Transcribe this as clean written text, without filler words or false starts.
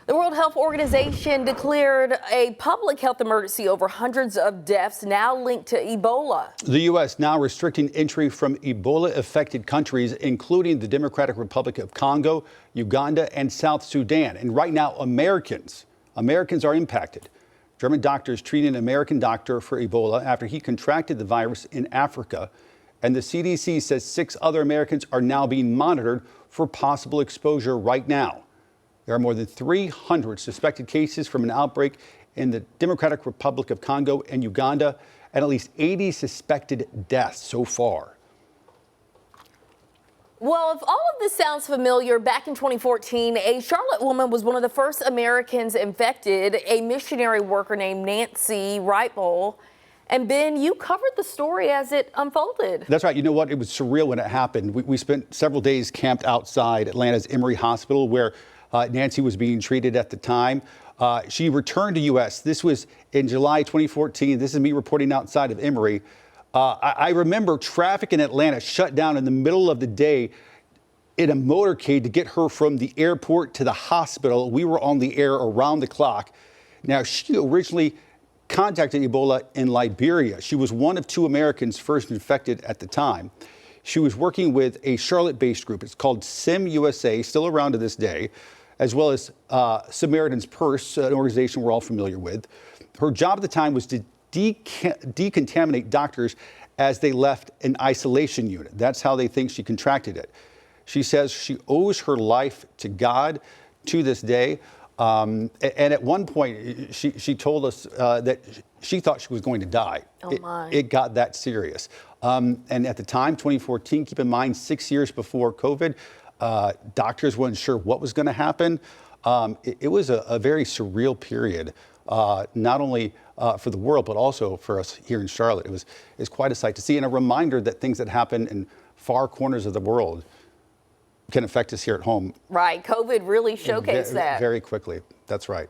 The World Health Organization declared a public health emergency over hundreds of deaths now linked to Ebola. The U.S. now restricting entry from Ebola-affected countries, including the Democratic Republic of Congo, Uganda, and South Sudan. And right now, Americans are impacted. German doctors treating an American doctor for Ebola after he contracted the virus in Africa. And the CDC says 6 other Americans are now being monitored for possible exposure right now. There are more than 300 suspected cases from an outbreak in the Democratic Republic of Congo and Uganda, and at least 80 suspected deaths so far. Well, if all of this sounds familiar, back in 2014, a Charlotte woman was one of the first Americans infected, a missionary worker named Nancy Wrightbull. And Ben, you covered the story as it unfolded. That's right. You know what? It was surreal when it happened. We spent several days camped outside Atlanta's Emory Hospital, where Nancy was being treated at the time. She returned to U.S. This was in July 2014. This is me reporting outside of Emory. I remember traffic in Atlanta shut down in the middle of the day in a motorcade to get her from the airport to the hospital. We were on the air around the clock. Now, she originally contacted Ebola in Liberia. She was one of 2 Americans first infected at the time. She was working with a Charlotte-based group. It's called SIM USA, still around to this day, as well as Samaritan's Purse, an organization we're all familiar with. Her job at the time was to decontaminate doctors as they left an isolation unit. That's how they think she contracted it. She says she owes her life to God to this day. And at one point, she told us that she thought she was going to die. Oh my. It got that serious. And at the time, 2014, keep in mind, 6 years before COVID, doctors weren't sure what was going to happen. It was a very surreal period, not only for the world, but also for us here in Charlotte. It's quite a sight to see, and a reminder that things that happen in far corners of the world can affect us here at home. Right. COVID really showcased that. Very quickly. That's right.